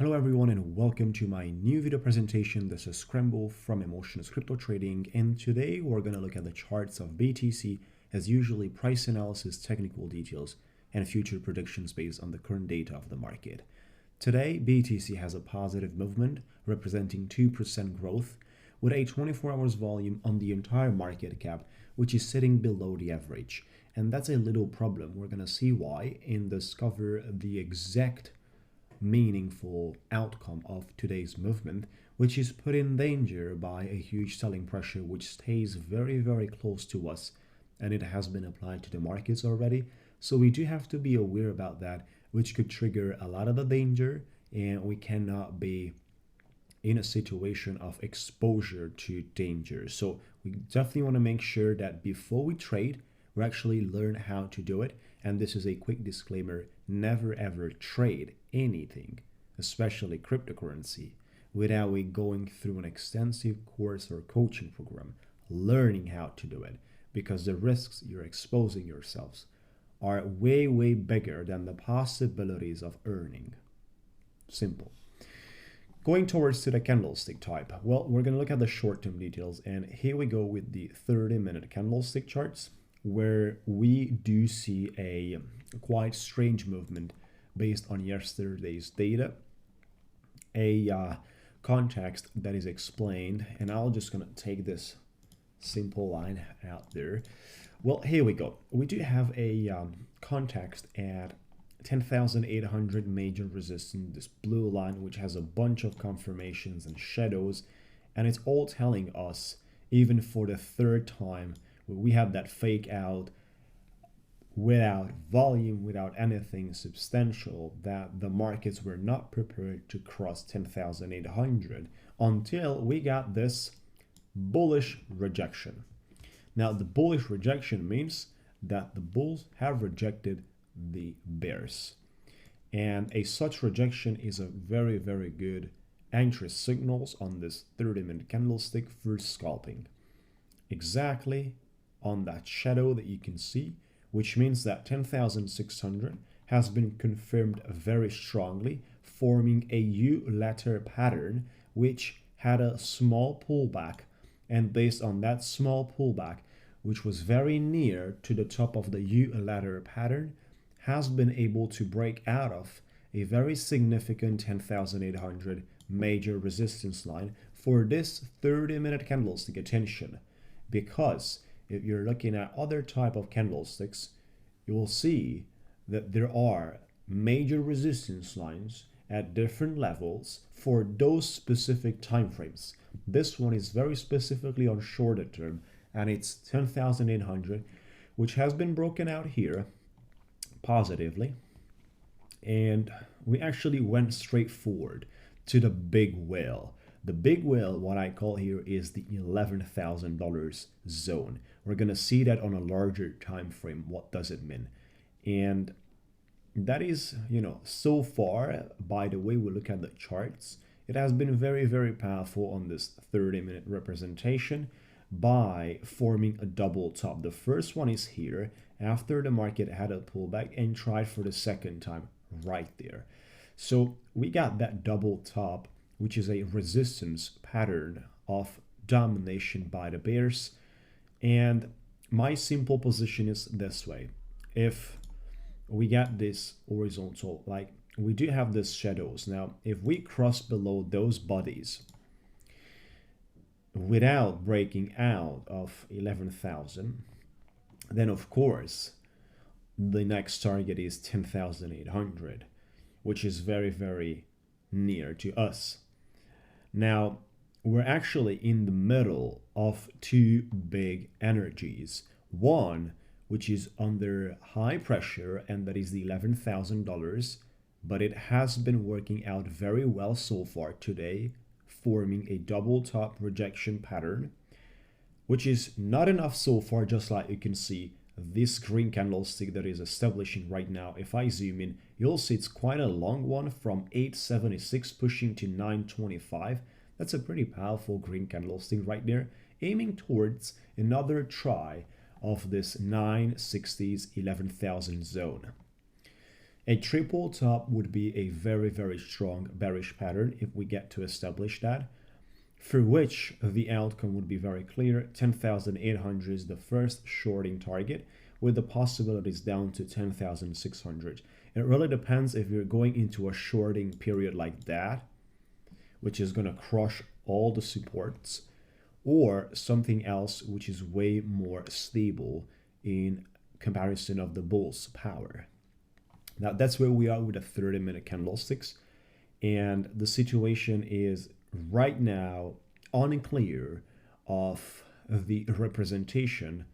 Hello everyone and welcome to my new video presentation. This is Scramble from Emotionless Crypto Trading, and today we're going to look at the charts of BTC as usually, price analysis, technical details, and future predictions based on the current data of the market. Today, BTC has a positive movement representing 2% growth with a 24 hours volume on the entire market cap, which is sitting below the average. And that's a little problem. We're going to see why and discover the exact meaningful outcome of today's movement, which is put in danger by a huge selling pressure which stays very close to us, and it has been applied to the markets already. So we do have to be aware about that, which could trigger a lot of the danger, and we cannot be in a situation of exposure to danger. So we definitely want to make sure that before we trade, we actually learn how to do it. And this is a quick disclaimer: never ever trade anything, especially cryptocurrency, without going through an extensive course or coaching program learning how to do it, because the risks you're exposing yourselves are way bigger than the possibilities of earning. Simple. Going towards to the candlestick type, well, we're going to look at the short-term details, and here we go with the 30-minute candlestick charts, where we do see a quite strange movement based on yesterday's data, a context that is explained, and I'm just gonna take this simple line out there. Well, here we go. We do have a context at 10,800 major resistance, this blue line, which has a bunch of confirmations and shadows, and it's all telling us, even for the third time, we have that fake out without volume, without anything substantial, that the markets were not prepared to cross 10,800 until we got this bullish rejection. Now, the bullish rejection means that the bulls have rejected the bears, and a such rejection is a very good entry signals on this 30-minute candlestick for scalping, exactly on that shadow that you can see, which means that 10,600 has been confirmed very strongly, forming a U-letter pattern which had a small pullback, and based on that small pullback, which was very near to the top of the U-letter pattern, has been able to break out of a very significant 10,800 major resistance line for this 30-minute candlestick attention. Because if you're looking at other type of candlesticks, you will see that there are major resistance lines at different levels for those specific time frames. This one is very specifically on shorter term, and it's 10,800, which has been broken out here positively, and we actually went straight forward to the big whale. The big whale, what I call here, is the $11,000 zone. We're going to see that on a larger time frame. What does it mean? And that is, so far, by the way we look at the charts, it has been very powerful on this 30-minute representation by forming a double top. The first one is here after the market had a pullback and tried for the second time right there. So we got that double top, which is a resistance pattern of domination by the bears. And my simple position is this way: if we got this horizontal, like we do have this shadows, now if we cross below those bodies without breaking out of 11,000, then of course the next target is 10,800, which is very near to us. Now, we're actually in the middle of two big energies. One, which is under high pressure, and that is the $11,000, but it has been working out very well so far today, forming a double top rejection pattern, which is not enough so far. Just like you can see this green candlestick that is establishing right now, if I zoom in, you'll see it's quite a long one from 876 pushing to 925. That's a pretty powerful green candlestick right there, aiming towards another try of this 960s 11,000 zone. A triple top would be a very, very strong bearish pattern if we get to establish that, for which the outcome would be very clear. 10,800 is the first shorting target, with the possibilities down to 10,600. It really depends if you're going into a shorting period like that, which is going to crush all the supports, or something else which is way more stable in comparison of the bull's power. Now that's where we are with the 30-minute candlesticks, and the situation is right now unclear of the representation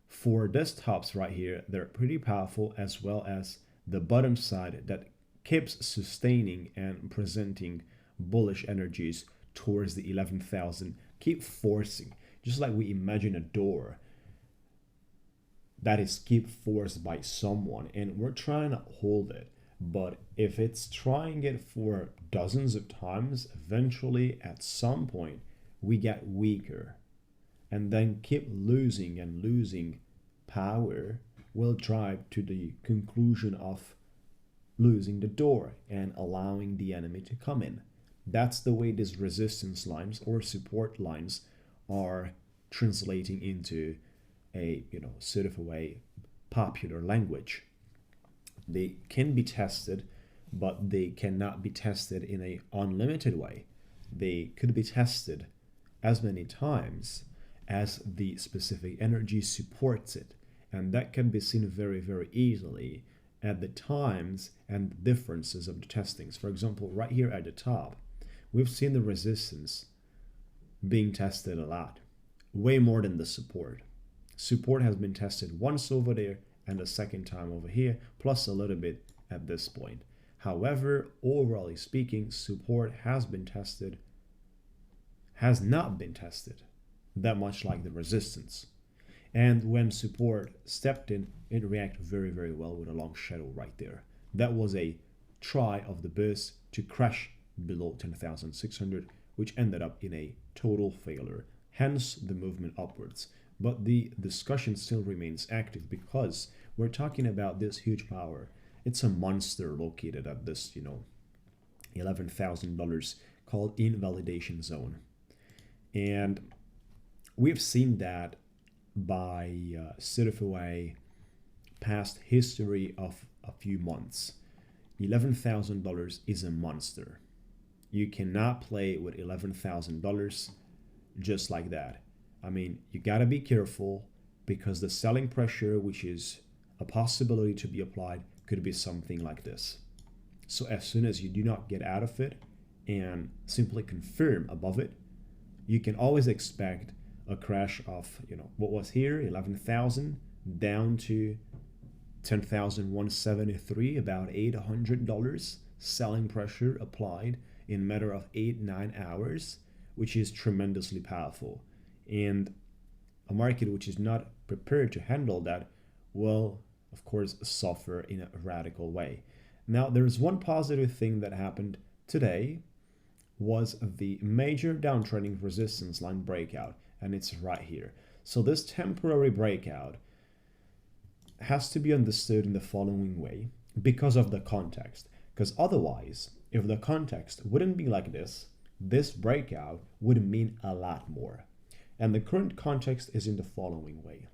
for desktops right here. They're pretty powerful, as well as the bottom side that keeps sustaining and presenting bullish energies towards the 11,000, keep forcing, just like we imagine a door that is keep forced by someone, and we're trying to hold it. But if it's trying it for dozens of times, eventually at some point we get weaker, and then keep losing and losing power will drive to the conclusion of losing the door and allowing the enemy to come in. That's the way these resistance lines or support lines are translating into a sort of a way popular language. They can be tested, but they cannot be tested in an unlimited way. They could be tested as many times as the specific energy supports it, and that can be seen very, very easily at the times and the differences of the testings. For example, right here at the top, we've seen the resistance being tested a lot, way more than the support. Support has been tested once over there and a second time over here, plus a little bit at this point. However, overall speaking, support has not been tested that much like the resistance. And when support stepped in, it reacted very, very well with a long shadow right there. That was a try of the burst to crash below 10,600, which ended up in a total failure, hence the movement upwards. But the discussion still remains active because we're talking about this huge power. It's a monster located at this, $11,000 called invalidation zone. And we've seen that by sort of a way past history of a few months. $11,000 is a monster. You cannot play with $11,000 just like that. I mean, you gotta be careful because the selling pressure, which is a possibility to be applied, could be something like this. So as soon as you do not get out of it and simply confirm above it, you can always expect a crash of, what was here, 11,000 down to 10,173, about $800 selling pressure applied in a matter of 8-9 hours, which is tremendously powerful. And a market which is not prepared to handle that will, of course, suffer in a radical way. Now, there's one positive thing that happened today was the major downtrending resistance line breakout, and it's right here. So this temporary breakout has to be understood in the following way because of the context. Because otherwise, if the context wouldn't be like this breakout would mean a lot more. And the current context is in the following way.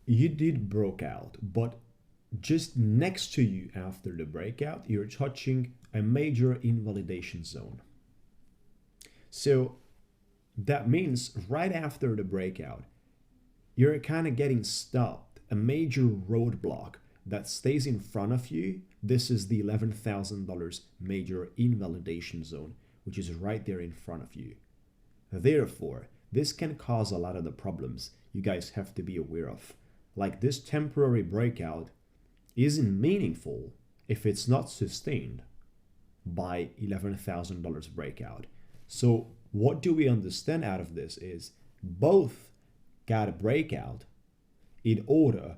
You did broke out, but just next to you after the breakout, you're touching a major invalidation zone. So that means right after the breakout, you're kind of getting stopped, a major roadblock that stays in front of you. This is the $11,000 major invalidation zone, which is right there in front of you. Therefore, this can cause a lot of the problems you guys have to be aware of. Like this temporary breakout isn't meaningful if it's not sustained by $11,000 breakout. So what do we understand out of this is both got a breakout in order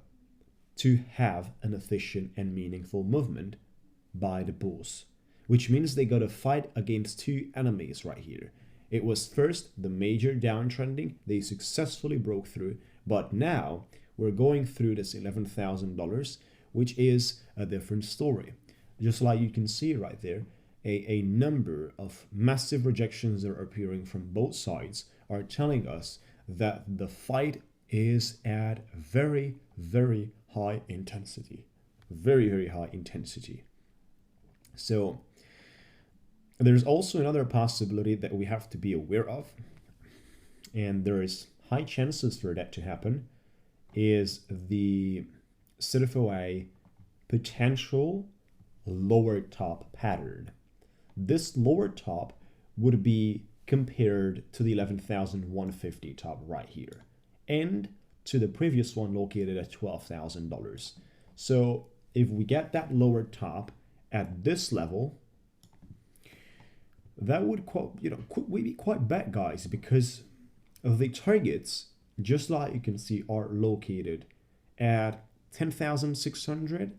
to have an efficient and meaningful movement by the bulls, which means they got to fight against two enemies right here. It was first the major downtrending, they successfully broke through, but now we're going through this $11,000, which is a different story. Just like you can see right there, a number of massive rejections that are appearing from both sides are telling us that the fight is at very, very high intensity. Very, very high intensity. So there's also another possibility that we have to be aware of, and there is high chances for that to happen, is the CFOA potential lower top pattern. This lower top would be compared to the 11,150 top right here and to the previous one located at $12,000. So if we get that lower top at this level, that would be quite bad, guys, because the targets, just like you can see, are located at 10,600.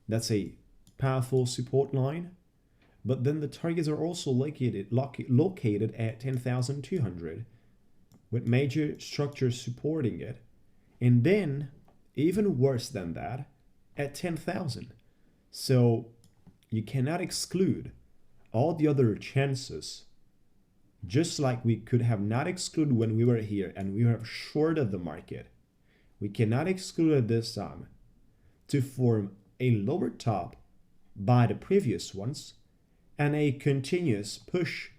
That's a powerful support line. But then the targets are also located at 10,200 with major structures supporting it. And then, even worse than that, at 10,000. So you cannot exclude all the other chances, just like we could have not excluded when we were here and we have shorted the market. We cannot exclude at this time to form a lower top by the previous ones and a continuous push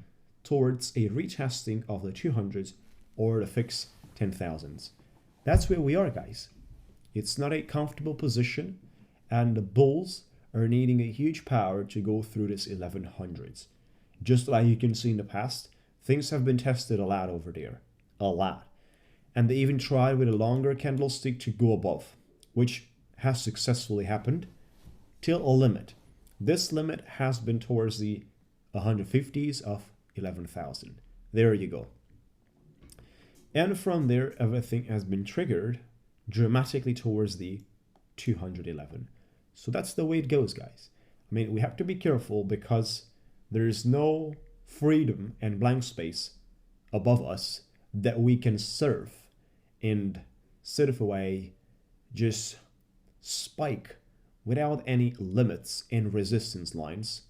towards a retesting of the 200s or the fixed 10,000s. That's where we are, guys. It's not a comfortable position, and the bulls are needing a huge power to go through this 1100s. Just like you can see in the past, things have been tested a lot over there. A lot. And they even tried with a longer candlestick to go above, which has successfully happened till a limit. This limit has been towards the 150s of 11,000. There you go. And from there, everything has been triggered dramatically towards the 211. So that's the way it goes, guys. I mean, we have to be careful because there is no freedom and blank space above us that we can surf and sit away, just spike without any limits and resistance lines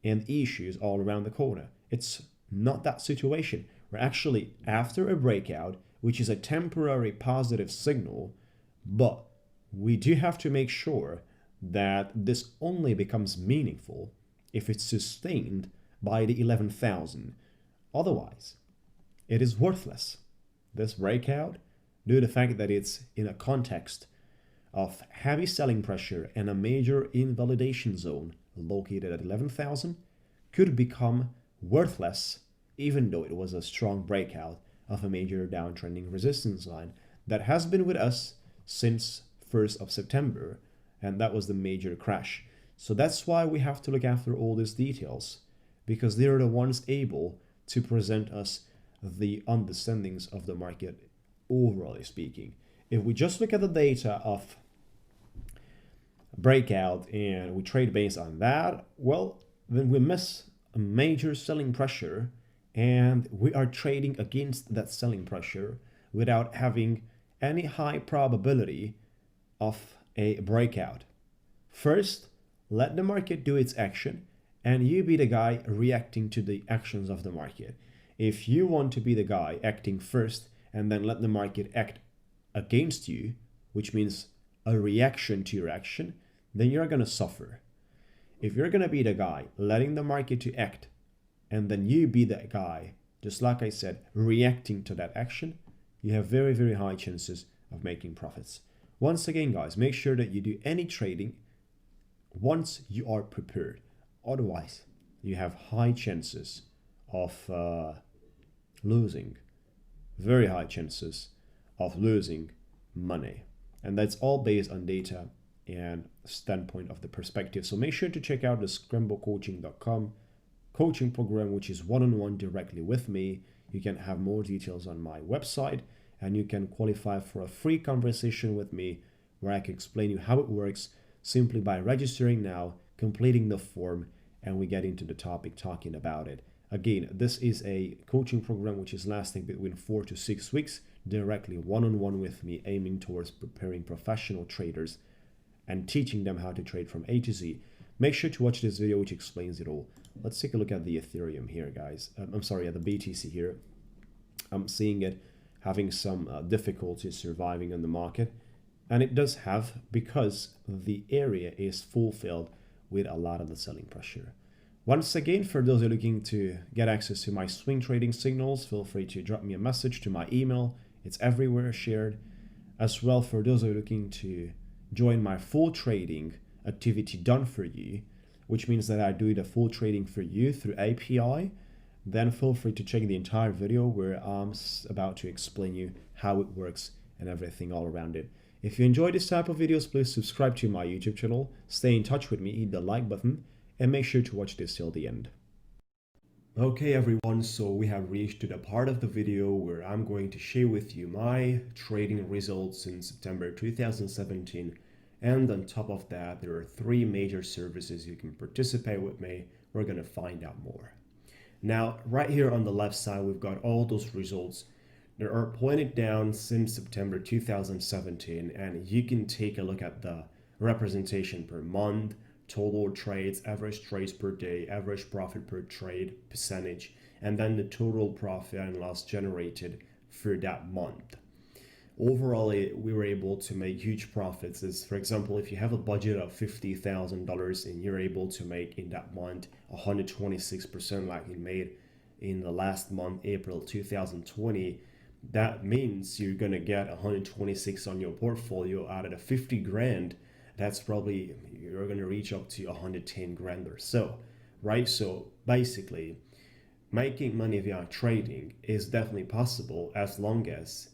and issues all around the corner. It's not that situation. We're actually after a breakout, which is a temporary positive signal, but we do have to make sure that this only becomes meaningful if it's sustained by the 11,000. Otherwise, it is worthless. This breakout, due to the fact that it's in a context of heavy selling pressure and a major invalidation zone located at 11,000, could become worthless even though it was a strong breakout of a major downtrending resistance line that has been with us since 1st of September, and that was the major crash. So that's why we have to look after all these details, because they are the ones able to present us the understandings of the market, overall speaking. If we just look at the data of breakout and we trade based on that, well, then we miss a major selling pressure, and we are trading against that selling pressure without having any high probability of a breakout. First, let the market do its action and you be the guy reacting to the actions of the market. If you want to be the guy acting first and then let the market act against you, which means a reaction to your action, then you're going to suffer. If you're going to be the guy letting the market to act and then you be that guy, just like I said, reacting to that action, you have very, very high chances of making profits. Once again, guys, make sure that you do any trading once you are prepared. Otherwise, you have high chances of losing, very high chances of losing money. And that's all based on data and standpoint of the perspective. So make sure to check out the scramblecoaching.com coaching program, which is one-on-one directly with me. You can have more details on my website, and you can qualify for a free conversation with me where I can explain you how it works simply by registering now, completing the form, and we get into the topic talking about it. Again, this is a coaching program which is lasting between 4 to 6 weeks, directly one-on-one with me, aiming towards preparing professional traders and teaching them how to trade from A to Z. Make sure to watch this video which explains it all. Let's take a look at the Ethereum here, guys. I'm sorry, at the BTC here. I'm seeing it having some difficulties surviving on the market. And it does have, because the area is fulfilled with a lot of the selling pressure. Once again, for those who are looking to get access to my swing trading signals, feel free to drop me a message to my email. It's everywhere shared. As well, for those who are looking to join my full trading activity done for you, which means that I do the full trading for you through API, then feel free to check the entire video where I'm about to explain you how it works and everything all around it. If you enjoy this type of videos, please subscribe to my YouTube channel, stay in touch with me, hit the like button, and make sure to watch this till the end. Okay everyone, so we have reached to the part of the video where I'm going to share with you my trading results in September 2017. And on top of that, there are 3 major services you can participate with me. We're going to find out more. Now, right here on the left side, we've got all those results that are pointed down since September 2017, and you can take a look at the representation per month, total trades, average trades per day, average profit per trade percentage, and then the total profit and loss generated for that month. Overall, we were able to make huge profits. As for example, if you have a budget of $50,000 and you're able to make in that month 126% like you made in the last month, April 2020, that means you're gonna get 126 on your portfolio out of the 50 grand. That's probably, you're gonna reach up to 110 grand or so, right? So basically, making money via trading is definitely possible as long as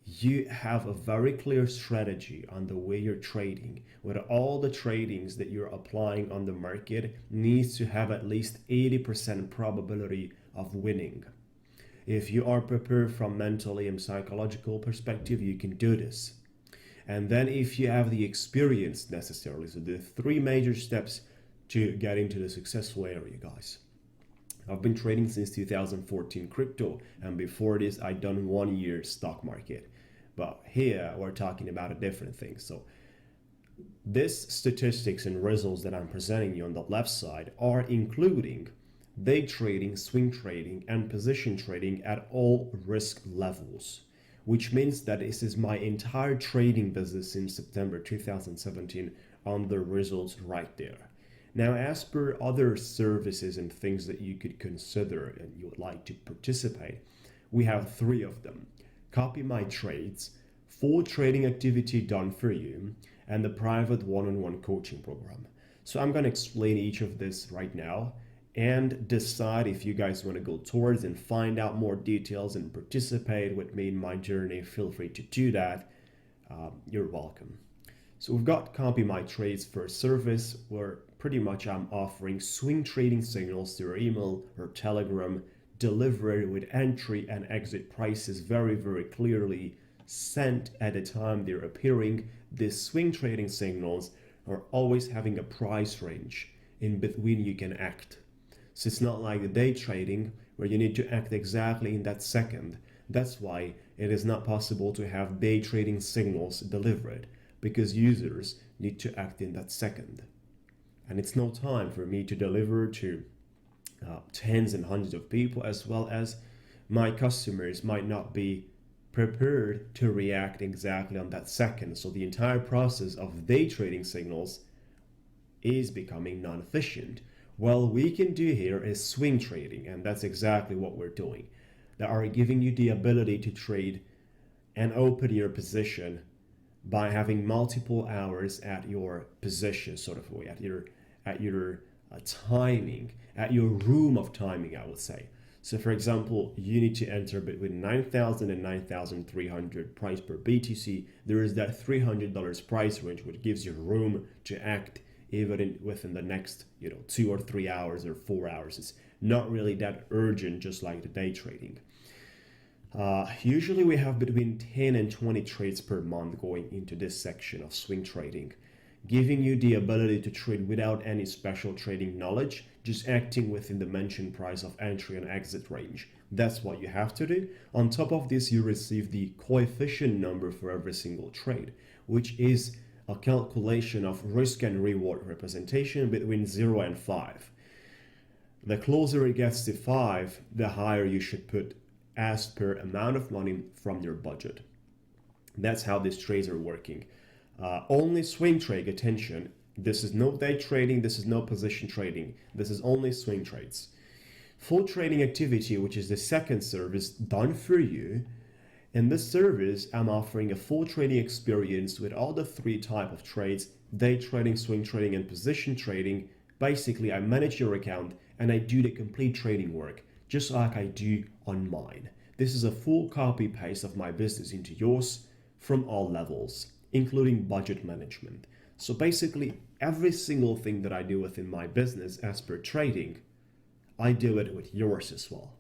you have a very clear strategy on the way you're trading, where all the tradings that you're applying on the market needs to have at least 80% probability of winning. If you are prepared from mentally and psychological perspective, you can do this. And then if you have the experience necessarily, so the 3 major steps to get into the successful area, guys. I've been trading since 2014 crypto, and before this I'd done 1 year stock market. But here we're talking about a different thing. So this statistics and results that I'm presenting you on the left side are including day trading, swing trading, and position trading at all risk levels, which means that this is my entire trading business in September 2017 on the results right there. Now, as per other services and things that you could consider and you would like to participate, we have 3 of them. Copy My Trades, full trading activity done for you, and the private one-on-one coaching program. So I'm going to explain each of this right now and decide if you guys want to go towards and find out more details and participate with me in my journey. Feel free to do that. You're welcome. So we've got Copy My Trades for a service where pretty much I'm offering swing trading signals to your email or Telegram, delivered with entry and exit prices very, very clearly sent at the time they're appearing. These swing trading signals are always having a price range in between you can act. So it's not like the day trading where you need to act exactly in that second. That's why it is not possible to have day trading signals delivered, because users need to act in that second. And it's no time for me to deliver to tens and hundreds of people, as well as my customers might not be prepared to react exactly on that second. So the entire process of day trading signals is becoming non-efficient. What we can do here is swing trading, and that's exactly what we're doing. They are giving you the ability to trade and open your position by having multiple hours at your position, sort of way, at your timing, at your room of timing, I would say. So for example, you need to enter between 9,000 and 9,300 price per BTC. There is that $300 price range, which gives you room to act even within the next 2 or 3 hours or 4 hours. It's not really that urgent, just like the day trading. Usually we have between 10 and 20 trades per month going into this section of swing trading, giving you the ability to trade without any special trading knowledge, just acting within the mentioned price of entry and exit range. That's what you have to do. On top of this, you receive the coefficient number for every single trade, which is a calculation of risk and reward representation between 0 and 5. The closer it gets to 5, the higher you should put as per amount of money from your budget. That's how these trades are working. Only swing trade, attention. This is no day trading, this is no position trading. This is only swing trades. Full trading activity, which is the second service done for you. In this service, I'm offering a full trading experience with all the 3 types of trades: day trading, swing trading, and position trading. Basically, I manage your account and I do the complete trading work, just like I do on mine. This is a full copy paste of my business into yours from all levels, including budget management. So basically, every single thing that I do within my business as per trading, I do it with yours as well.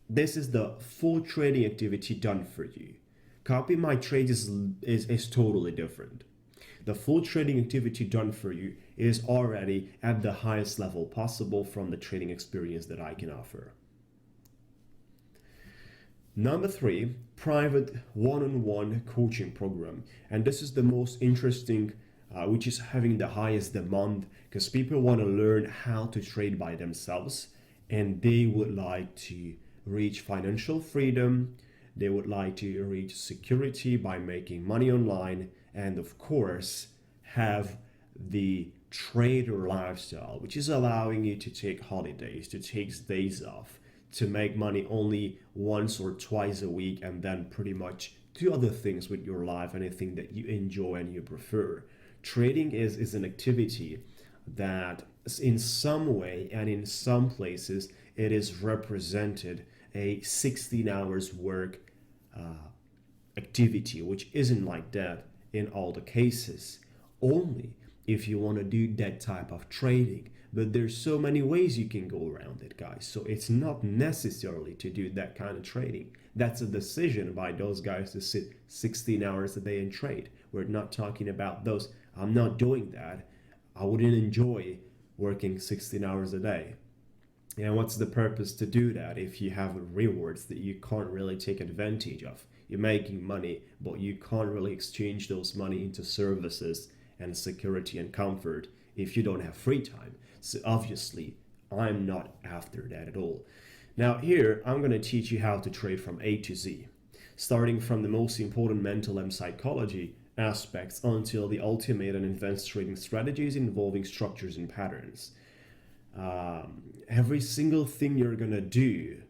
This is the full trading activity done for you. Copy my trades is totally different. The full trading activity done for you is already at the highest level possible from the trading experience that I can offer. Number 3, private one-on-one coaching program. And this is the most interesting, which is having the highest demand, because people want to learn how to trade by themselves and they would like to reach financial freedom. They would like to reach security by making money online, and of course have the trader lifestyle, which is allowing you to take holidays, to take days off, to make money only once or twice a week, and then pretty much do other things with your life, anything that you enjoy and you prefer. Trading is an activity that in some way and in some places it is represented a 16 hours work activity, which isn't like that in all the cases, only if you want to do that type of trading. But there's so many ways you can go around it, guys. So it's not necessarily to do that kind of trading. That's a decision by those guys to sit 16 hours a day and trade. We're not talking about those. I'm not doing that. I wouldn't enjoy working 16 hours a day. And what's the purpose to do that if you have rewards that you can't really take advantage of? You're making money, but you can't really exchange those money into services and security and comfort if you don't have free time. So obviously, I'm not after that at all. Now here, I'm going to teach you how to trade from A to Z, starting from the most important mental and psychology aspects until the ultimate and advanced trading strategies involving structures and patterns. Every single thing you're going to do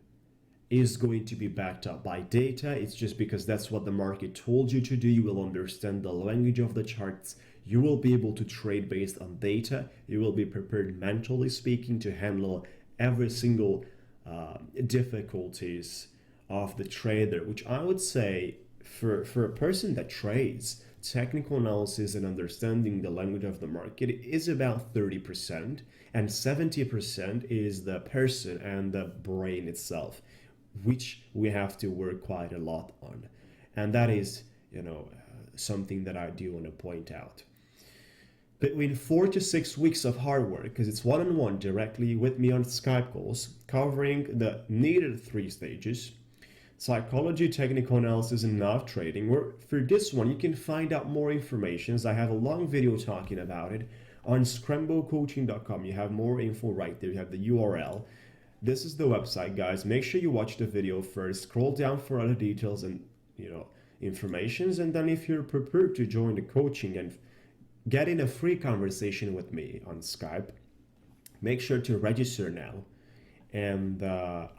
is going to be backed up by data. It's just because that's what the market told you to do. You will understand the language of the charts. You will be able to trade based on data. You will be prepared, mentally speaking, to handle every single difficulties of the trader, which I would say for a person that trades, technical analysis and understanding the language of the market is about 30%, and 70% is the person and the brain itself, which we have to work quite a lot on. And that is, something that I do want to point out. Between 4 to 6 weeks of hard work, because it's one-on-one directly with me on Skype calls, covering the needed 3 stages: psychology, technical analysis, and nav trading. Where for this one, you can find out more information. I have a long video talking about it on scramblecoaching.com. You have more info right there. You have the URL. This is the website, guys. Make sure you watch the video first. Scroll down for other details and informations. And then if you're prepared to join the coaching and get in a free conversation with me on Skype, make sure to register now. And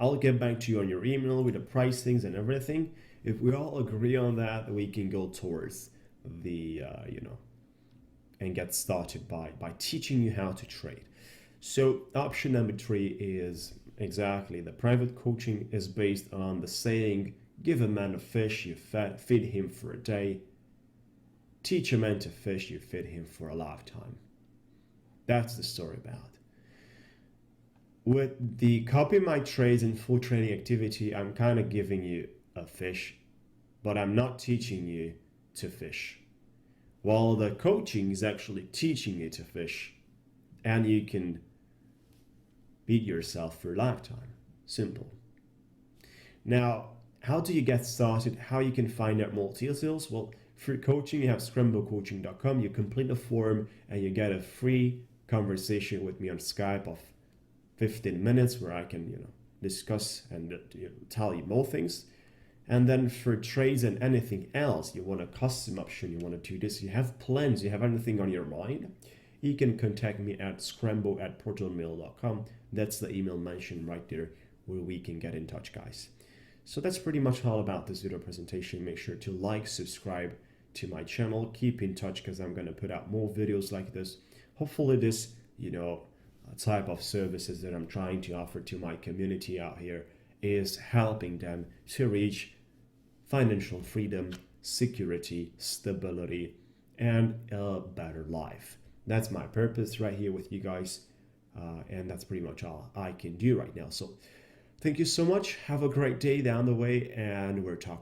I'll get back to you on your email with the pricings and everything. If we all agree on that, we can go towards the, and get started by teaching you how to trade. So option number 3 is exactly the private coaching is based on the saying, give a man a fish, you feed him for a day. Teach a man to fish, you feed him for a lifetime. That's the story about it. With the copy my trades and full trading activity, I'm kind of giving you a fish, but I'm not teaching you to fish. While the coaching is actually teaching you to fish, and you can beat yourself for a lifetime. Simple. Now, how do you get started? How you can find out more details? Well, For coaching, you have scramblecoaching.com. You complete the form and you get a free conversation with me on Skype of 15 minutes where I can, discuss and tell you more things. And then for trades and anything else, you want a custom option, you want to do this, you have plans, you have anything on your mind, you can contact me at scramble@protonmail.com. That's the email mentioned right there where we can get in touch, guys. So that's pretty much all about this video presentation. Make sure to like, subscribe to my channel, keep in touch because I'm going to put out more videos like this. Hopefully this, type of services that I'm trying to offer to my community out here is helping them to reach financial freedom, security, stability, and a better life. That's my purpose right here with you guys. And that's pretty much all I can do right now. So thank you so much. Have a great day down the way, and we're talking.